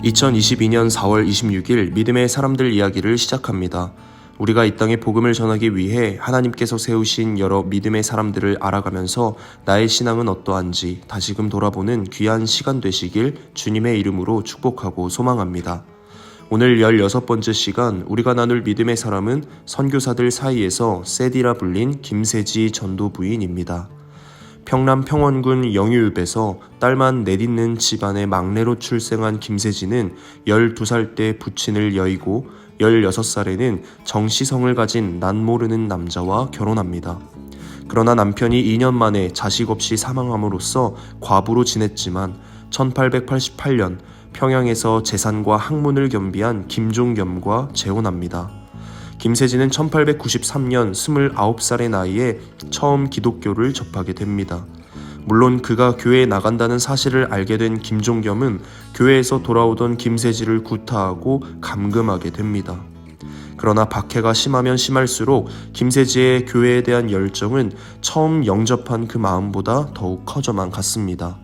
2022년 4월 26일 믿음의 사람들 이야기를 시작합니다. 우리가 이 땅에 복음을 전하기 위해 하나님께서 세우신 여러 믿음의 사람들을 알아가면서 나의 신앙은 어떠한지 다시금 돌아보는 귀한 시간 되시길 주님의 이름으로 축복하고 소망합니다. 오늘 16번째 시간 우리가 나눌 믿음의 사람은 선교사들 사이에서 세디라 불린 김세지 전도 부인입니다. 평남 평원군 영유읍에서 딸만 넷있는 집안의 막내로 출생한 김세지는 12살 때 부친을 여의고 16살에는 정시성을 가진 낯모르는 남자와 결혼합니다. 그러나 남편이 2년 만에 자식 없이 사망함으로써 과부로 지냈지만 1888년 평양에서 재산과 학문을 겸비한 김종겸과 재혼합니다. 김세지는 1893년 29살의 나이에 처음 기독교를 접하게 됩니다. 물론 그가 교회에 나간다는 사실을 알게 된 김종겸은 교회에서 돌아오던 김세지를 구타하고 감금하게 됩니다. 그러나 박해가 심하면 심할수록 김세지의 교회에 대한 열정은 처음 영접한 그 마음보다 더욱 커져만 갔습니다.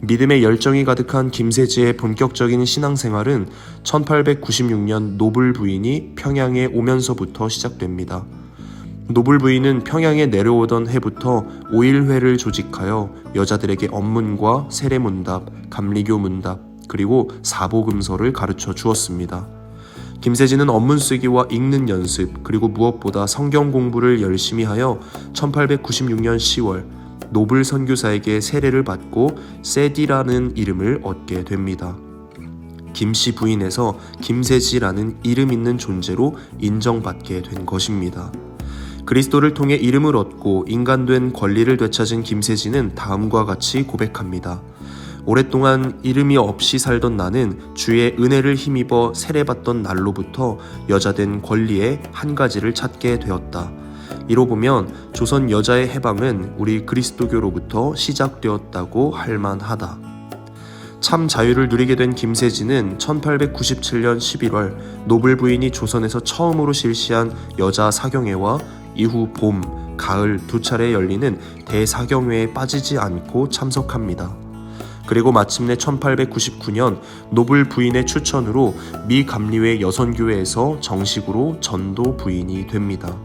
믿음의 열정이 가득한 김세지의 본격적인 신앙생활은 1896년 노블 부인이 평양에 오면서부터 시작됩니다. 노블 부인은 평양에 내려오던 해부터 5일회를 조직하여 여자들에게 언문과 세례문답, 감리교 문답, 그리고 사보금서를 가르쳐 주었습니다. 김세지는 언문 쓰기와 읽는 연습, 그리고 무엇보다 성경 공부를 열심히 하여 1896년 10월 노블 선교사에게 세례를 받고 세디라는 이름을 얻게 됩니다. 김씨 부인에서 김세지라는 이름 있는 존재로 인정받게 된 것입니다. 그리스도를 통해 이름을 얻고 인간된 권리를 되찾은 김세지는 다음과 같이 고백합니다. 오랫동안 이름이 없이 살던 나는 주의 은혜를 힘입어 세례받던 날로부터 여자된 권리의 한 가지를 찾게 되었다. 이로 보면 조선 여자의 해방은 우리 그리스도교로부터 시작되었다고 할 만하다. 참 자유를 누리게 된 김세지는 1897년 11월 노블 부인이 조선에서 처음으로 실시한 여자 사경회와 이후 봄, 가을 두 차례 열리는 대사경회에 빠지지 않고 참석합니다. 그리고 마침내 1899년 노블 부인의 추천으로 미 감리회 여선교회에서 정식으로 전도 부인이 됩니다.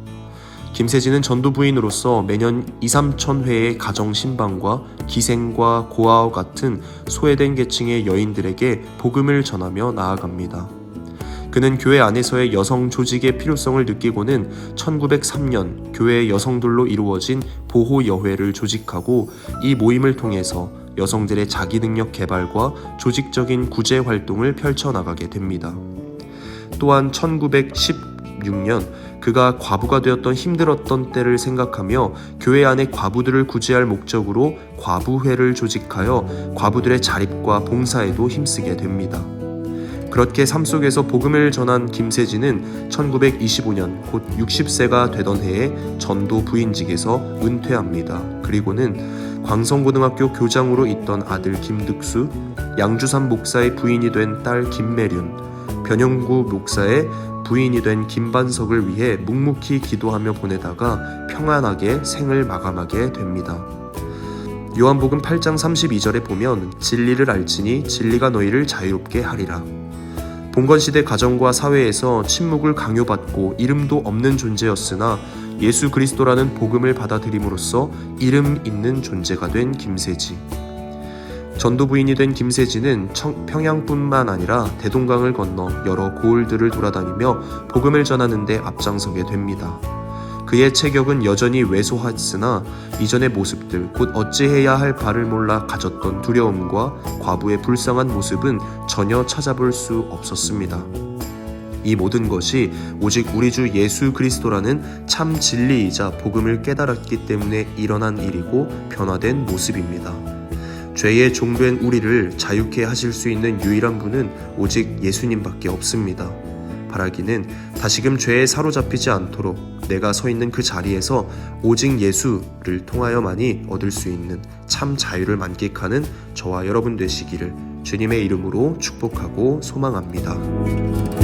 김세지는 전도 부인으로서 매년 2~3천 회의 가정 신방과 기생과 고아와 같은 소외된 계층의 여인들에게 복음을 전하며 나아갑니다. 그는 교회 안에서의 여성 조직의 필요성을 느끼고는 1903년 교회 여성들로 이루어진 보호여회를 조직하고 이 모임을 통해서 여성들의 자기 능력 개발과 조직적인 구제 활동을 펼쳐나가게 됩니다. 또한 1916년 그가 과부가 되었던 힘들었던 때를 생각하며 교회 안의 과부들을 구제할 목적으로 과부회를 조직하여 과부들의 자립과 봉사에도 힘쓰게 됩니다. 그렇게 삶 속에서 복음을 전한 김세지는 1925년 곧 60세가 되던 해에 전도 부인직에서 은퇴합니다. 그리고는 광성고등학교 교장으로 있던 아들 김득수, 양주산 목사의 부인이 된 딸 김매륜, 변영구 목사의 부인이 된 김반석을 위해 묵묵히 기도하며 보내다가 평안하게 생을 마감하게 됩니다. 요한복음 8장 32절에 보면 진리를 알지니 진리가 너희를 자유롭게 하리라. 봉건시대 가정과 사회에서 침묵을 강요받고 이름도 없는 존재였으나 예수 그리스도라는 복음을 받아들임으로써 이름 있는 존재가 된 김세지. 전도 부인이 된 김세지는 평양뿐만 아니라 대동강을 건너 여러 고을들을 돌아다니며 복음을 전하는 데 앞장서게 됩니다. 그의 체격은 여전히 왜소했으나 이전의 모습들, 곧 어찌해야 할 바를 몰라 가졌던 두려움과 과부의 불쌍한 모습은 전혀 찾아볼 수 없었습니다. 이 모든 것이 오직 우리 주 예수 그리스도라는 참 진리이자 복음을 깨달았기 때문에 일어난 일이고 변화된 모습입니다. 죄의 종된 우리를 자유케 하실 수 있는 유일한 분은 오직 예수님밖에 없습니다. 바라기는 다시금 죄에 사로잡히지 않도록 내가 서 있는 그 자리에서 오직 예수를 통하여만이 얻을 수 있는 참 자유를 만끽하는 저와 여러분 되시기를 주님의 이름으로 축복하고 소망합니다.